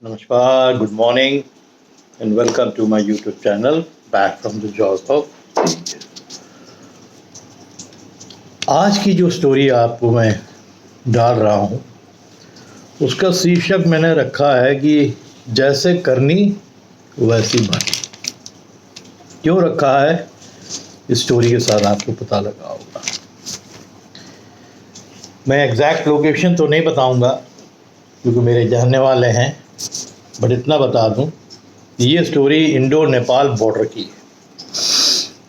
Namaskar, good morning, and welcome to my YouTube channel, Back from the Jaws of Danger. आज की जो story आपको मैं डाल रहा हूँ उसका शीर्षक मैंने रखा है कि जैसे करनी वैसी भरनी। क्यों रखा है इस स्टोरी के साथ आपको पता लगा होगा। मैं एग्जैक्ट लोकेशन तो नहीं बताऊंगा क्योंकि मेरे जानने वाले हैं, बट इतना बता दूं ये स्टोरी इंडो नेपाल बॉर्डर की है।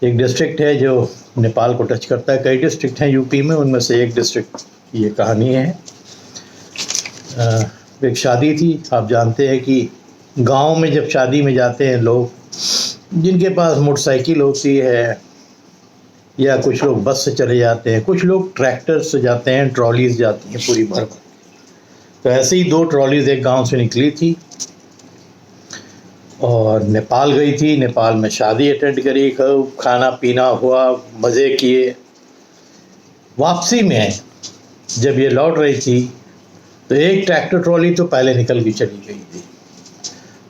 एक डिस्ट्रिक्ट है जो नेपाल को टच करता है। कई डिस्ट्रिक्ट हैं यूपी में, उनमें से एक डिस्ट्रिक्ट की ये कहानी है। एक शादी थी। आप जानते हैं कि गांव में जब शादी में जाते हैं लोग, जिनके पास मोटरसाइकिल होती है या कुछ लोग बस से चले जाते हैं, कुछ लोग ट्रैक्टर से जाते हैं, ट्रॉलीज जाती हैं पूरी भर भर। तो ऐसे ही 2 ट्रॉलीज एक गांव से निकली थी और नेपाल गई थी। नेपाल में शादी अटेंड करी, खाना पीना हुआ, मज़े किए। वापसी में जब ये लौट रही थी तो एक ट्रैक्टर ट्रॉली तो पहले निकल के चली गई थी।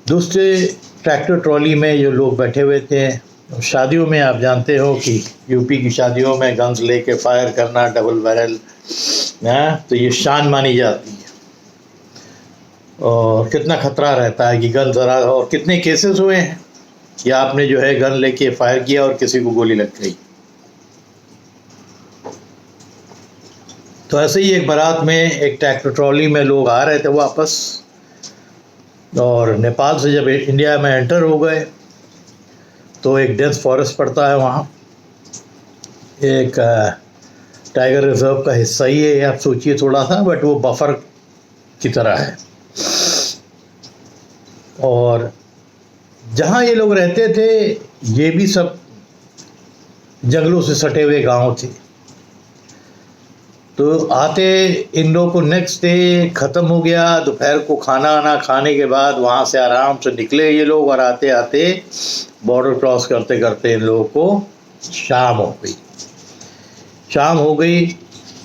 दूसरे ट्रैक्टर ट्रॉली में जो लोग बैठे हुए थे, शादियों में आप जानते हो कि यूपी की शादियों में गन्स लेके फायर करना, डबल बैरल, तो ये शान मानी जाती है। और कितना खतरा रहता है कि गन ज़रा, और कितने केसेस हुए हैं कि आपने जो है गन लेके फायर किया और किसी को गोली लग गई। तो ऐसे ही एक बारात में एक ट्रैक्टर ट्रॉली में लोग आ रहे थे वापस, और नेपाल से जब इंडिया में एंटर हो गए तो एक डेंस फॉरेस्ट पड़ता है वहाँ। एक टाइगर रिजर्व का हिस्सा ही है, आप सोचिए थोड़ा सा, बट वो बफर की तरह है। और जहाँ ये लोग रहते थे ये भी सब जंगलों से सटे हुए गांव थे। तो आते इन लोगों को नेक्स्ट डे ख़त्म हो गया, दोपहर को खाना आना खाने के बाद वहाँ से आराम से निकले ये लोग, और आते आते बॉर्डर क्रॉस करते करते इन लोगों को शाम हो गई।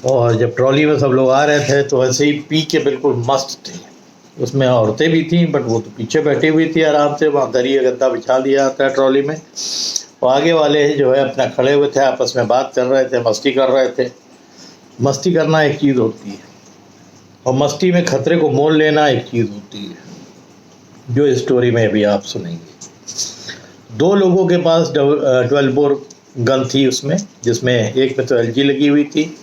और जब ट्रॉली में सब लोग आ रहे थे तो ऐसे ही पी के बिल्कुल मस्त थे। उसमें औरतें भी थीं, बट वो तो पीछे बैठी हुई थी आराम से। वहाँ दरिया गद्दा बिछा दिया जाता है ट्रॉली में। और आगे वाले जो है अपना खड़े हुए थे, आपस में बात कर रहे थे, मस्ती कर रहे थे। मस्ती करना एक चीज़ होती है और मस्ती में खतरे को मोल लेना एक चीज़ होती है, जो इस स्टोरी में अभी आप सुनेंगे। 2 लोगों के पास 12 बोर गन थी उसमें, जिसमें एक में तो LG लगी हुई थी।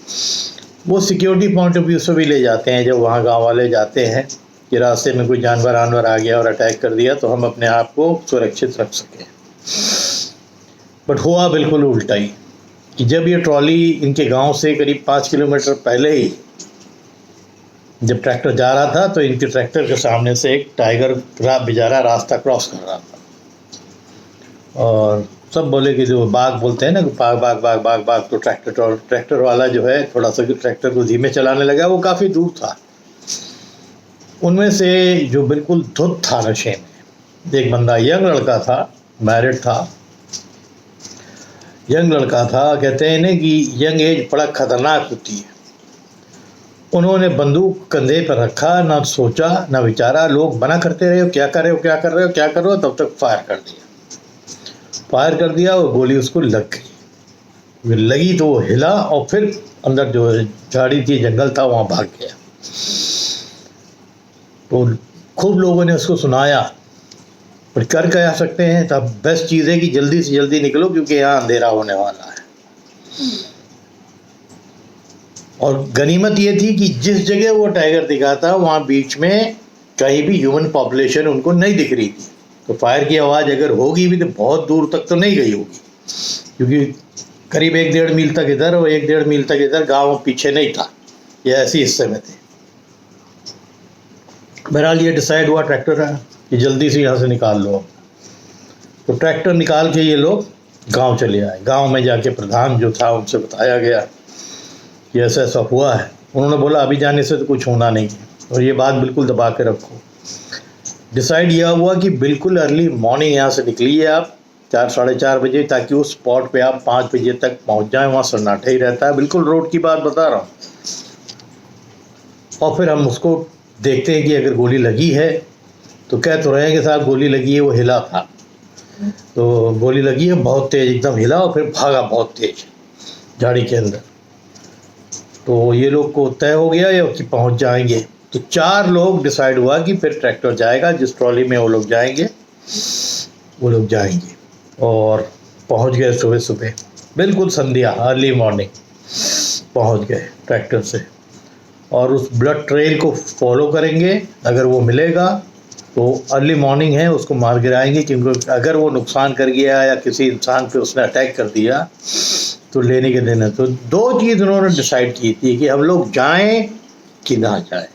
वो सिक्योरिटी पॉइंट ऑफ व्यू से भी ले जाते हैं। जब वहाँ गांव वाले जाते हैं कि रास्ते में कोई जानवर आ गया और अटैक कर दिया तो हम अपने आप को सुरक्षित रख सकें। बट हुआ बिल्कुल उल्टा ही कि जब ये ट्रॉली इनके गांव से करीब 5 किलोमीटर पहले ही जब ट्रैक्टर जा रहा था तो इनके ट्रैक्टर के सामने से एक टाइगर बेचारा रास्ता क्रॉस कर रहा था। और सब बोले कि जो बाघ बोलते हैं ना, बाघ बाघ बाघ बाघ बाघ। तो ट्रैक्टर वाला जो है थोड़ा सा ट्रैक्टर को धीमे चलाने लगा। वो काफ़ी दूर था। उनमें से जो बिल्कुल धुत था नशे में, एक बंदा यंग लड़का था, मैरिड था, यंग लड़का था। कहते हैं ना कि यंग एज बड़ा खतरनाक होती है। उन्होंने बंदूक कंधे पर रखा, ना सोचा ना विचारा। लोग मना करते रहे, क्या कर रहे हो क्या कर रहे हो क्या कर रहे हो, तब तक फायर कर दिया और गोली उसको लग गई। लगी तो वो हिला और फिर अंदर जो झाड़ी थी, जंगल था, वहाँ भाग गया। तो खूब लोगों ने उसको सुनाया, पर कर क्या सकते हैं। तब बेस्ट चीज़ है कि जल्दी से जल्दी निकलो क्योंकि यहाँ अंधेरा होने वाला है। और गनीमत ये थी कि जिस जगह वो टाइगर दिखा था वहाँ बीच में कहीं भी ह्यूमन पॉपुलेशन उनको नहीं दिख रही थी। तो फायर की आवाज़ अगर होगी भी तो बहुत दूर तक तो नहीं गई होगी, क्योंकि करीब 1-1.5 मील तक इधर और 1-1.5 मील तक इधर गाँव पीछे नहीं था, ये ऐसे हिस्से में थे। बहरहाल ये डिसाइड हुआ ट्रैक्टर है कि जल्दी से यहाँ से निकाल लो। तो ट्रैक्टर निकाल के ये लोग गांव चले आए। गांव में जाके प्रधान जो था उनसे बताया गया कि ऐसा ऐसा हुआ है। उन्होंने बोला अभी जाने से तो कुछ होना नहीं है और ये बात बिल्कुल दबा के रखो। डिसाइड यह हुआ कि बिल्कुल अर्ली मॉर्निंग यहाँ से निकलिए आप 4-4:30 बजे, ताकि उस स्पॉट पे आप 5 बजे तक पहुँच जाएँ। वहाँ सन्नाटा ही रहता है, बिल्कुल रोड की बात बता रहा हूँ। और फिर हम उसको देखते हैं कि अगर गोली लगी है तो कह तो रहे हैं कि साहब गोली लगी है, वो हिला था। तो गोली लगी है बहुत तेज़, एकदम हिला और फिर भागा बहुत तेज झाड़ी के अंदर। तो ये लोग को तय हो गया ये कि पहुंच जाएंगे। तो 4 लोग डिसाइड हुआ कि फिर ट्रैक्टर जाएगा, जिस ट्रॉली में वो लोग जाएंगे और पहुंच गए सुबह सुबह, बिल्कुल संध्या, अर्ली मॉर्निंग पहुंच गए ट्रैक्टर से। और उस ब्लड ट्रेल को फॉलो करेंगे, अगर वो मिलेगा तो अर्ली मॉर्निंग है उसको मार गिराएंगे, क्योंकि अगर वो नुकसान कर गया या किसी इंसान पे उसने अटैक कर दिया तो लेने के देना। तो 2 चीज़ उन्होंने डिसाइड की थी कि हम लोग जाएं कि ना जाएं।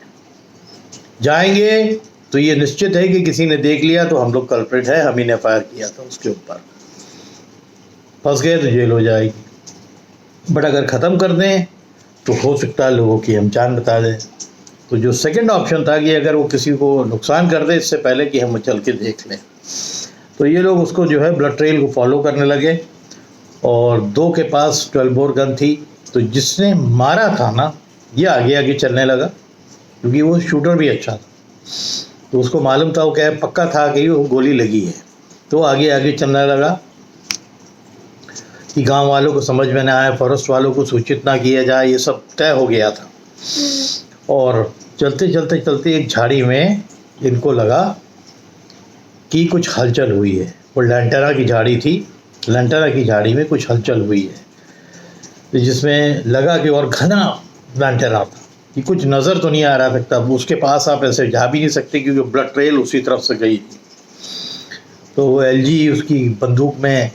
जाएंगे तो ये निश्चित है कि किसी ने देख लिया तो हम लोग कल्प्रिट है, हम ही ने फायर किया था उसके ऊपर, फंस गए तो जेल हो जाएगी। बट अगर ख़त्म कर दें तो हो सकता है लोगों की हम जान बता दें। तो जो सेकंड ऑप्शन था कि अगर वो किसी को नुकसान कर दे इससे पहले कि हम चल के देख लें, तो ये लोग उसको जो है ब्लड ट्रेल को फॉलो करने लगे। और 2 के पास 12 बोर गन थी, तो जिसने मारा था ना ये आगे आगे चलने लगा, क्योंकि वो शूटर भी अच्छा था। तो उसको मालूम था, वो क्या पक्का था कि वो गोली लगी है, तो आगे आगे चलने लगा कि गांव वालों को समझ में ना आए, फॉरेस्ट वालों को सूचित ना किया जाए, ये सब तय हो गया था। और चलते चलते चलते एक झाड़ी में इनको लगा कि कुछ हलचल हुई है। वो लैंटेरा की झाड़ी थी, लैंटेरा की झाड़ी में कुछ हलचल हुई है, तो जिसमें लगा कि और घना लैंटेरा था कि कुछ नज़र तो नहीं आ रहा था, उसके पास आप ऐसे जा भी नहीं सकते क्योंकि ब्लड ट्रेल उसी तरफ से गई थी। तो वो LG उसकी बंदूक में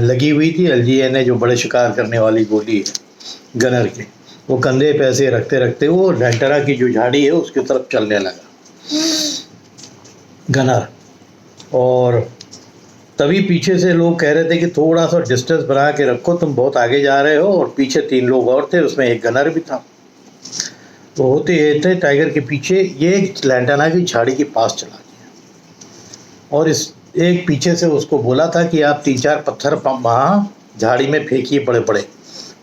लगी हुई थी, LGN जो बड़े शिकार करने वाली गोली है गनर के, वो कंधे पे ऐसे रखते रखते वो लैंटेरा की जो झाड़ी है उसकी तरफ चलने लगा गनर। और तभी पीछे से लोग कह रहे थे कि थोड़ा सा डिस्टेंस बना के रखो, तुम बहुत आगे जा रहे हो। और पीछे 3 लोग और थे, उसमें एक गनर भी था। तो होते थे टाइगर के पीछे ये लैंटेरा की झाड़ी के पास चला गया और इस एक पीछे से उसको बोला था कि आप 3-4 पत्थर वहाँ झाड़ी में फेंकिए बड़े बड़े।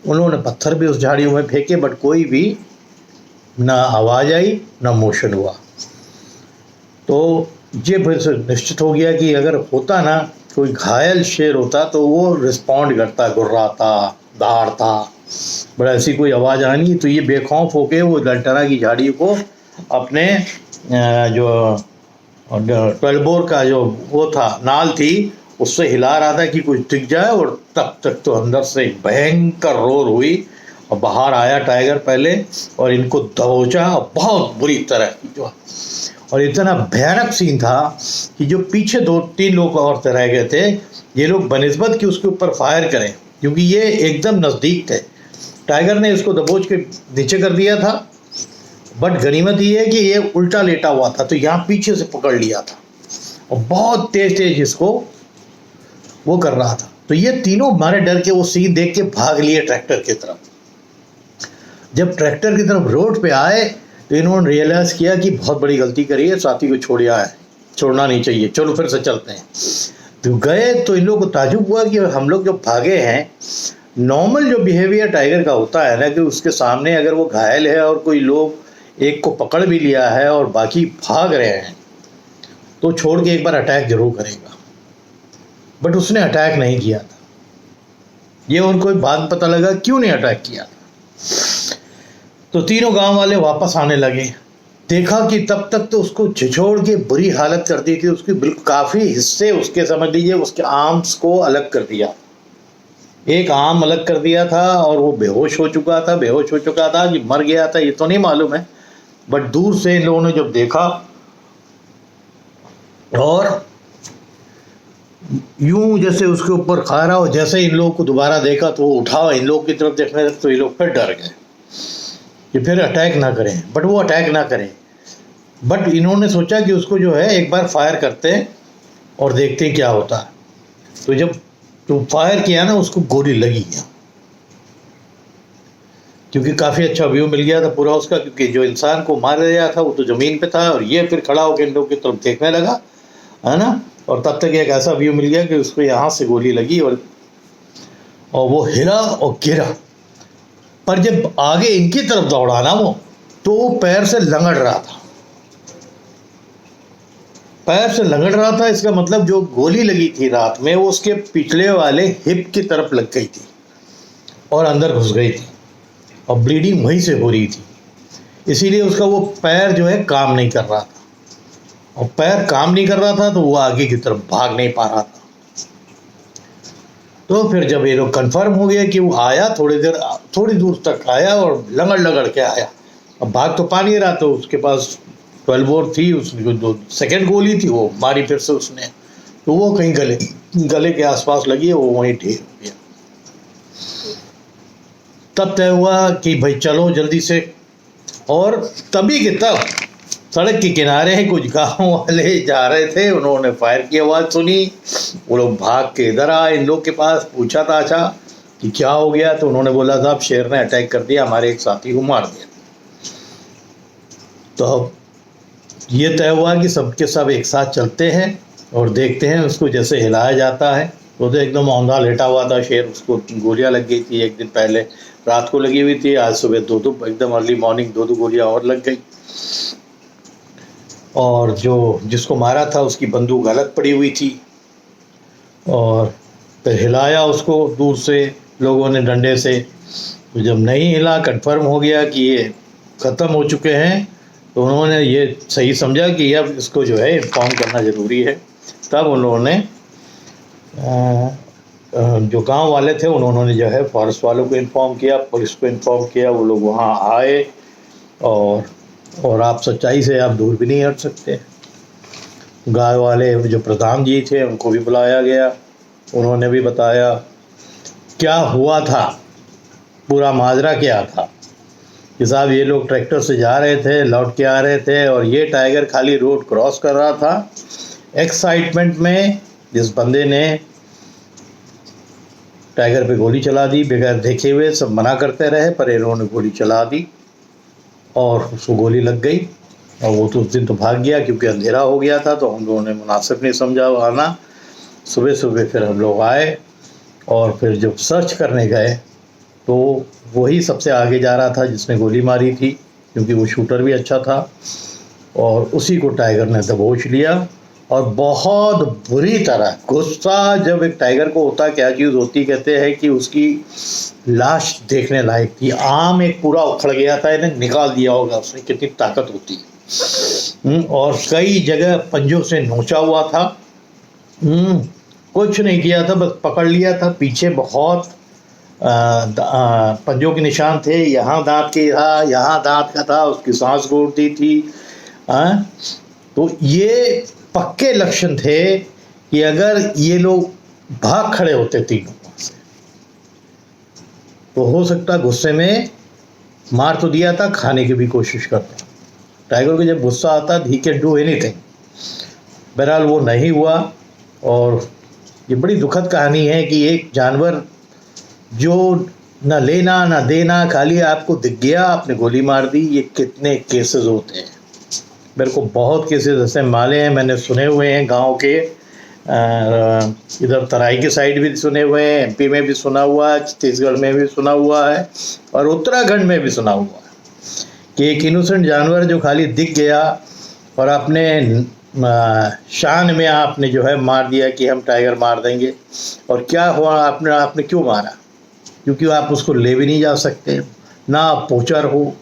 उन्होंने पत्थर भी उस झाड़ियों में फेंके, बट कोई भी ना आवाज़ आई ना मोशन हुआ। तो ये फिर से निश्चित हो गया कि अगर होता ना कोई घायल शेर होता तो वो रिस्पॉन्ड करता, गुर्राता, दहाड़ता, बट ऐसी कोई आवाज़ आनी। तो ये बेखौफ होके वो लैंटेरा की झाड़ी को अपने जो 12 बोर का जो वो था नाल थी उससे हिला रहा था कि कुछ दिख जाए। और तब तक तो अंदर से एक भयंकर रोर हुई और बाहर आया टाइगर पहले और इनको दबोचा बहुत बुरी तरह की जो। और इतना भयानक सीन था कि जो पीछे 2-3 लोग और रह गए थे, ये लोग बनिस्बत कि उसके ऊपर फायर करें, क्योंकि ये एकदम नज़दीक थे, टाइगर ने इसको दबोच के नीचे कर दिया था। बट गनीमत ये है कि ये उल्टा लेटा हुआ था, तो यहाँ पीछे से पकड़ लिया था और बहुत तेज तेज इसको वो कर रहा था। तो ये तीनों मारे डर के वो सीन देख के भाग लिए ट्रैक्टर की तरफ। जब ट्रैक्टर की तरफ रोड पे आए तो इन्होंने रियलाइज़ किया कि बहुत बड़ी गलती करी है, साथी को छोड़ना नहीं चाहिए, चलो फिर से चलते हैं। तो गए तो इन लोगों को ताजुब हुआ कि हम लोग जब भागे हैं, नॉर्मल जो बिहेवियर टाइगर का होता है ना कि उसके सामने अगर वो घायल है और कोई लोग एक को पकड़ भी लिया है और बाकी भाग रहे हैं तो छोड़ के एक बार अटैक जरूर करेगा। बट उसने अटैक नहीं किया था। ये उनको बाद में पता लगा क्यों नहीं अटैक किया था। तो तीनों गांव वाले वापस आने लगे, देखा कि तब तक तो उसको झिझोड़ के बुरी हालत कर दी थी, उसकी बिल्कुल काफ़ी हिस्से उसके समझ लीजिए उसके आर्म्स को अलग कर दिया, एक आर्म अलग कर दिया था और वो बेहोश हो चुका था कि मर गया था ये तो नहीं मालूम है। बट दूर से इन लोगों ने जब देखा और यूं जैसे उसके ऊपर खा रहा हो, जैसे इन लोगों को दोबारा देखा तो वो उठा इन लोगों की तरफ देखने लगे, तो ये लोग फिर डर गए कि फिर अटैक ना करें। बट वो अटैक ना करें, बट इन्होंने सोचा कि उसको जो है एक बार फायर करते हैं और देखते हैं क्या होता है। तो जब तो फायर किया ना उसको गोली लगी है, क्योंकि काफ़ी अच्छा व्यू मिल गया था पूरा उसका, क्योंकि जो इंसान को मार गया था वो तो ज़मीन पे था और ये फिर खड़ा होकर इन लोगों की तरफ देखने लगा, है ना। और तब तक एक ऐसा व्यू मिल गया कि उसको यहाँ से गोली लगी और वो हिला और गिरा। पर जब आगे इनकी तरफ दौड़ा ना वो, तो वो पैर से लंगड़ रहा था पैर से लंगड़ रहा था, इसका मतलब जो गोली लगी थी रात में वो उसके पिछले वाले हिप की तरफ लग गई थी और अंदर घुस गई थी और ब्लीडिंग वहीं से हो रही थी। इसीलिए उसका वो पैर जो है काम नहीं कर रहा था, और पैर काम नहीं कर रहा था तो वो आगे की तरफ भाग नहीं पा रहा था। तो फिर जब ये लोग कन्फर्म हो गया कि वो आया, थोड़ी दूर तक आया और लंगड़ लगड़ के आया। अब भाग तो पा नहीं रहा, तो उसके पास 12 बोर थी, उसकी जो सेकंड गोली थी वो मारी फिर से उसने, तो वो कहीं गले के आसपास लगी है, वो वहीं ढेर हो गया। तब तय हुआ कि भाई चलो जल्दी से, और तभी के तब सड़क के किनारे कुछ गांव वाले जा रहे थे, उन्होंने फायर की आवाज़ सुनी, वो लोग भाग के इधर आए, इन लोग के पास पूछा था अच्छा कि क्या हो गया, तो उन्होंने बोला साहब शेर ने अटैक कर दिया, हमारे एक साथी को मार दिया। तो अब ये तय हुआ कि सबके सब एक साथ चलते हैं और देखते हैं उसको जैसे हिलाया जाता है। वो तो एकदम औंधा लेटा हुआ था शेर, उसको गोलियां लग गई थी, एक दिन पहले रात को लगी हुई थी, आज सुबह दो एकदम अर्ली मॉर्निंग 2 गोलियां और लग गई। और जिसको मारा था उसकी बंदूक अलग पड़ी हुई थी, और फिर हिलाया उसको दूर से लोगों ने डंडे से। तो जब नहीं हिला, कंफर्म हो गया कि ये ख़त्म हो चुके हैं, तो उन्होंने ये सही समझा कि अब इसको जो है इन्फॉर्म करना ज़रूरी है। तब उन्होंने जो गांव वाले थे उन्होंने जो है फॉरेस्ट वालों को इन्फॉर्म किया, पुलिस को इन्फॉर्म किया, वो लोग वहाँ आए, और आप सच्चाई से आप दूर भी नहीं हट सकते। गांव वाले जो प्रधान जी थे उनको भी बुलाया गया, उन्होंने भी बताया क्या हुआ था, पूरा माजरा क्या था कि साहब ये लोग ट्रैक्टर से जा रहे थे, लौट के आ रहे थे, और ये टाइगर खाली रोड क्रॉस कर रहा था। एक्साइटमेंट में जिस बंदे ने टाइगर पे गोली चला दी बगैर देखे हुए, सब मना करते रहे पर इन्होंने गोली चला दी और उसको गोली लग गई, और वो तो उस दिन तो भाग गया क्योंकि अंधेरा हो गया था, तो हम लोगों ने मुनासिब नहीं समझा आना। सुबह सुबह फिर हम लोग आए और फिर जब सर्च करने गए तो वही सबसे आगे जा रहा था जिसने गोली मारी थी, क्योंकि वो शूटर भी अच्छा था, और उसी को टाइगर ने दबोच लिया। और बहुत बुरी तरह गुस्सा जब एक टाइगर को होता, क्या चीज़ होती, कहते हैं कि उसकी लाश देखने लायक थी। आम एक पूरा उखड़ गया था, इन्हें निकाल दिया होगा उसने, कितनी ताकत होती है। और कई जगह पंजों से नोचा हुआ था, कुछ नहीं किया था, बस पकड़ लिया था। पीछे बहुत पंजों के निशान थे, यहाँ दांत के था, यहाँ दांत का था, उसकी सांस रोक दी थी। तो ये पक्के लक्षण थे कि अगर ये लोग भाग खड़े होते तीनों से, तो हो सकता गुस्से में मार तो दिया था, खाने की भी कोशिश करता। टाइगर को जब गुस्सा आता ही कैन डू एनीथिंग। बहरहाल वो नहीं हुआ, और ये बड़ी दुखद कहानी है कि एक जानवर जो न लेना न देना, खाली आपको दिख गया आपने गोली मार दी। ये कितने केसेस होते हैं, मेरे को बहुत केसेस ऐसे माले हैं, मैंने सुने हुए हैं। गांव के इधर तराई की साइड भी सुने हुए हैं, एमपी में भी सुना हुआ है, छत्तीसगढ़ में भी सुना हुआ है, और उत्तराखंड में भी सुना हुआ है कि एक इनोसेंट जानवर जो खाली दिख गया और अपने शान में आपने जो है मार दिया कि हम टाइगर मार देंगे। और क्या हुआ, आपने क्यों मारा? क्योंकि आप उसको ले भी नहीं जा सकते, ना आप पोचर हो,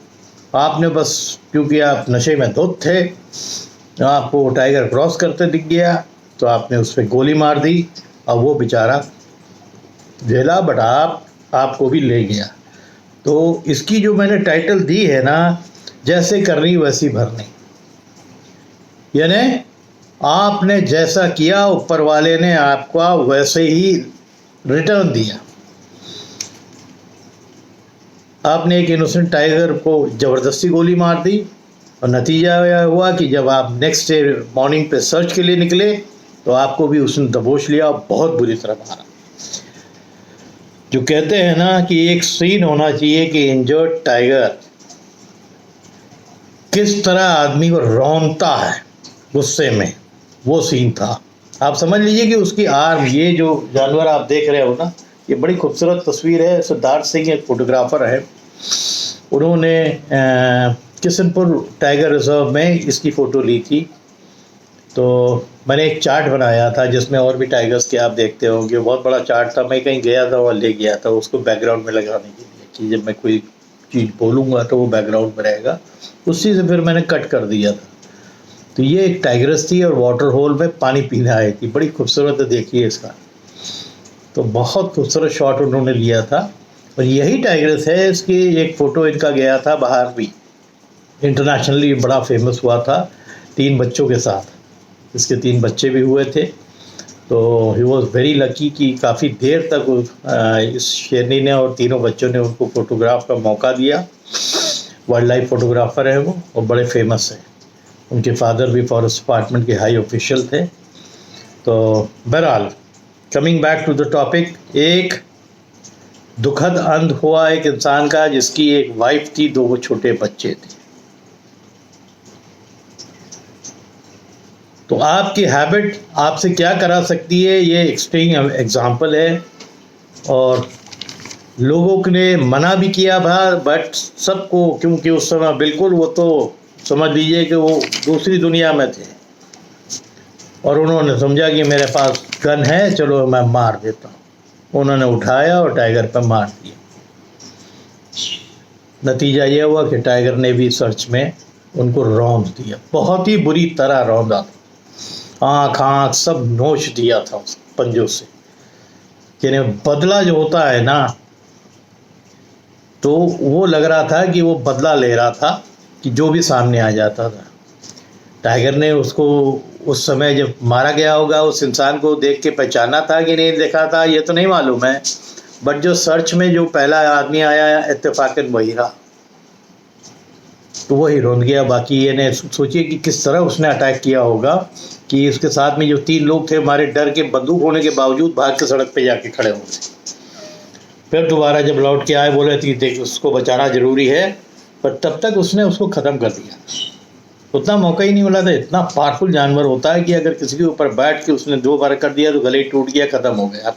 आपने बस क्योंकि आप नशे में धुत थे, आपको टाइगर क्रॉस करते दिख गया तो आपने उस पर गोली मार दी, और वो बेचारा झेला, बट आपको भी ले गया। तो इसकी जो मैंने टाइटल दी है ना, जैसे करनी वैसी भरनी, यानी आपने जैसा किया ऊपर वाले ने आपको वैसे ही रिटर्न दिया। आपने एक इनोसेंट टाइगर को ज़बरदस्ती गोली मार दी, और नतीजा यह हुआ कि जब आप नेक्स्ट डे मॉर्निंग पे सर्च के लिए निकले तो आपको भी उसने दबोच लिया और बहुत बुरी तरह मारा। जो कहते हैं ना कि एक सीन होना चाहिए कि इंजर्ड टाइगर किस तरह आदमी को रौंदता है गुस्से में, वो सीन था। आप समझ लीजिए कि उसकी आर्म, ये जो जानवर आप देख रहे हो ना, ये बड़ी खूबसूरत तस्वीर है। सिद्धार्थ सिंह एक फोटोग्राफर है, उन्होंने किशनपुर टाइगर रिजर्व में इसकी फ़ोटो ली थी। तो मैंने एक चार्ट बनाया था जिसमें और भी टाइगर्स के आप देखते होंगे, बहुत बड़ा चार्ट था, मैं कहीं गया था और ले गया था उसको बैकग्राउंड में लगाने के लिए कि जब मैं कोई चीज़ बोलूँगा तो वो बैकग्राउंड में रहेगा, उसी से फिर मैंने कट कर दिया था। तो ये एक टाइग्रेस थी और वाटर होल में पानी पीने आई थी, बड़ी खूबसूरत है, देखिए इसका, तो बहुत खूबसूरत शॉट उन्होंने लिया था। और यही टाइग्रेस है, इसकी एक फ़ोटो इनका गया था बाहर भी, इंटरनेशनली बड़ा फेमस हुआ था 3 बच्चों के साथ, इसके 3 बच्चे भी हुए थे। तो ही वॉज वेरी लकी कि काफ़ी देर तक इस शेरनी ने और तीनों बच्चों ने उनको फ़ोटोग्राफ का मौका दिया। वाइल्ड लाइफ फ़ोटोग्राफ़र हैं वो और बड़े फेमस हैं, उनके फादर भी फॉरेस्ट डिपार्टमेंट के हाई ऑफिशियल थे। तो बहरहाल, coming back to the topic, एक दुखद अंत हुआ एक इंसान का जिसकी एक वाइफ थी, 2 छोटे बच्चे थे। तो आपकी हैबिट आपसे क्या करा सकती है, ये एक्सट्रीम एग्जाम्पल है। और लोगों ने मना भी किया था, बट सबको, क्योंकि उस समय बिल्कुल वो तो समझ लीजिए कि वो दूसरी दुनिया में थे और उन्होंने समझा कि मेरे पास गन है, चलो मैं मार देता हूँ। उन्होंने उठाया और टाइगर पर मार दिया। नतीजा ये हुआ कि टाइगर ने भी सर्च में उनको रौंद दिया, बहुत ही बुरी तरह रौंदा था, आँख सब नोच दिया था उस पंजों से। यानी बदला जो होता है ना, तो वो लग रहा था कि वो बदला ले रहा था कि जो भी सामने आ जाता था। टाइगर ने उसको उस समय जब मारा गया होगा, उस इंसान को देख के पहचाना था कि नहीं देखा था ये तो नहीं मालूम है, बट जो सर्च में जो पहला आदमी आया इत्तेफाकन वही रहा, तो वही रोंद गया। बाकी ये ने सोचिए कि किस तरह उसने अटैक किया होगा कि उसके साथ में जो 3 लोग थे, हमारे डर के बंदूक होने के बावजूद भाग के सड़क पे जाके खड़े हो गए। फिर दोबारा जब लौट के आए, बोले कि देख उसको बचाना ज़रूरी है, पर तब तक उसने उसको ख़त्म कर दिया। उतना मौका ही नहीं मिला था। इतना पावरफुल जानवर होता है कि अगर किसी के ऊपर बैठ के उसने 2 बार कर दिया तो गले ही टूट गया, ख़त्म हो गया।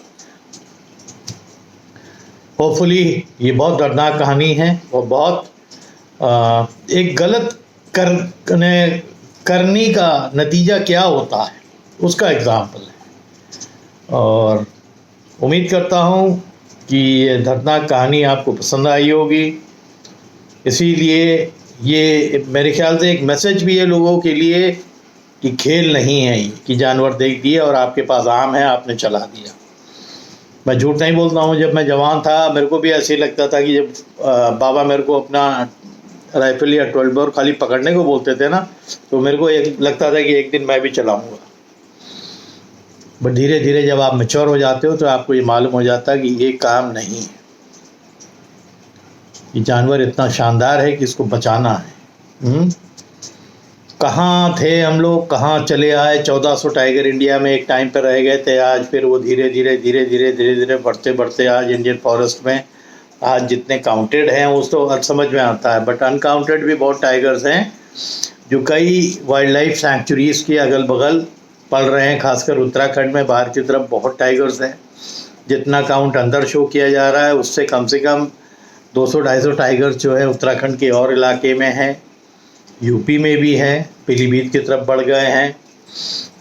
होपफुली ये बहुत दर्दनाक कहानी है और बहुत एक गलत करने का नतीजा क्या होता है उसका एग्जाम्पल है। और उम्मीद करता हूँ कि ये दर्दनाक कहानी आपको पसंद आई होगी। इसीलिए ये मेरे ख्याल से एक मैसेज भी है लोगों के लिए कि खेल नहीं है ये, कि जानवर देख दिए और आपके पास आम है, आपने चला दिया। मैं झूठ नहीं बोलता हूँ, जब मैं जवान था मेरे को भी ऐसे ही लगता था कि जब बाबा मेरे को अपना राइफल या 12 बोर खाली पकड़ने को बोलते थे ना, तो मेरे को एक लगता था कि एक दिन मैं भी चलाऊँगा। बट धीरे धीरे जब आप मैच्योर हो जाते हो तो आपको ये मालूम हो जाता है कि ये काम नहीं है। ये जानवर इतना शानदार है कि इसको बचाना है। कहाँ थे हम लोग, कहाँ चले आए। 1400 टाइगर इंडिया में एक टाइम पर रह गए थे, आज फिर वो धीरे धीरे बढ़ते बढ़ते आज इंडियन फॉरेस्ट में आज जितने काउंटेड हैं उस तो समझ में आता है, बट अनकाउंटेड भी बहुत टाइगर्स हैं जो कई वाइल्ड लाइफ सेंचुरीज़ के अगल बगल पल रहे हैं। खासकर उत्तराखंड में बाहर की तरफ बहुत टाइगर्स हैं। जितना काउंट अंदर शो किया जा रहा है उससे कम से कम 200-250 टाइगर्स जो है उत्तराखंड के और इलाके में हैं, यूपी में भी हैं, पीलीभीत की तरफ बढ़ गए हैं,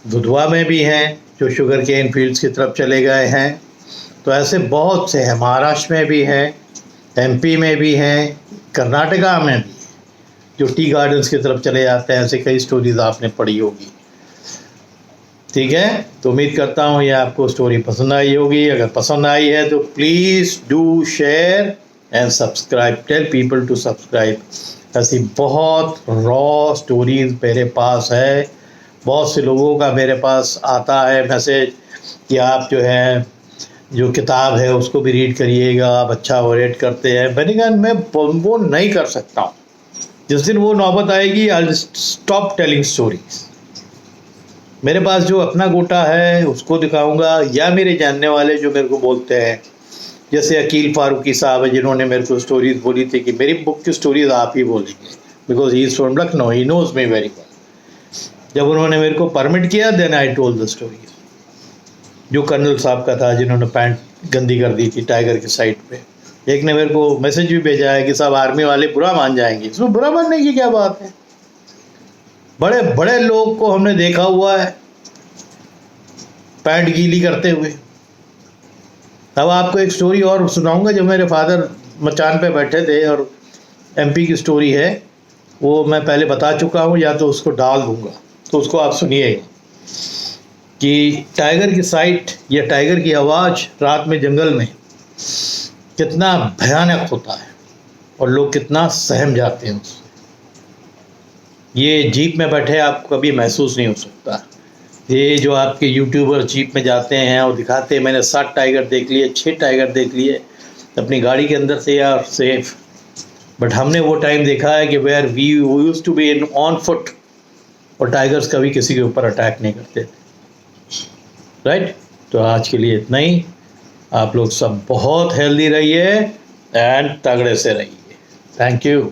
दुधवा में भी हैं जो शुगर केन फील्ड्स की तरफ चले गए हैं। तो ऐसे बहुत से हैं, महाराष्ट्र में भी हैं, एमपी में भी हैं, कर्नाटका में भी, जो टी गार्डन्स की तरफ चले जाते हैं। ऐसे कई स्टोरीज आपने पढ़ी होगी। ठीक है, तो उम्मीद करता हूँ ये आपको स्टोरी पसंद आई होगी। अगर पसंद आई है तो please do share and subscribe, tell people to subscribe. ऐसी बहुत रॉ स्टोरीज मेरे पास है। बहुत से लोगों का मेरे पास आता है मैसेज कि आप जो किताब है उसको भी रीड करिएगा, आप अच्छा वो रेट करते हैं। मैंने कहा मैं वो नहीं कर सकता हूँ। जिस दिन वो नौबत आएगी I will stop telling stories. मेरे पास जो अपना गोटा है उसको दिखाऊंगा, या मेरे जानने वाले जो मेरे को बोलते हैं, जैसे अकील फारूकी साहब है जिन्होंने मेरे को स्टोरीज बोली थी कि मेरी बुक की स्टोरीज आप ही बोलेंगे, because he is from Lucknow, he knows me very well. जब उन्होंने मेरे को परमिट किया then I told the stories. जो कर्नल साहब का था जिन्होंने पैंट गंदी कर दी थी टाइगर की साइड पे, एक ने मेरे को मैसेज भी भेजा है कि साहब आर्मी वाले बुरा मान जाएंगे। इसमें बुरा मानने की क्या बात है। बड़े बड़े लोग को हमने देखा हुआ है पैंट गीली करते हुए। अब आपको एक स्टोरी और सुनाऊंगा। जब मेरे फादर मचान पे बैठे थे, और एमपी की स्टोरी है, वो मैं पहले बता चुका हूँ, या तो उसको डाल दूंगा, तो उसको आप सुनिएगा कि टाइगर की साइट या टाइगर की आवाज़ रात में जंगल में कितना भयानक होता है और लोग कितना सहम जाते हैं उससे। ये जीप में बैठे आपको कभी महसूस नहीं हो सकता। ये जो आपके यूट्यूबर जीप में जाते हैं और दिखाते हैं मैंने 7 टाइगर देख लिए, 6 टाइगर देख लिए अपनी गाड़ी के अंदर से या सेफ, बट हमने वो टाइम देखा है कि where we used to be in on foot, और टाइगर्स कभी किसी के ऊपर अटैक नहीं करते थे, राइट। तो आज के लिए इतना ही। आप लोग सब बहुत हेल्दी रहिए एंड तगड़े से रहिए। Thank you.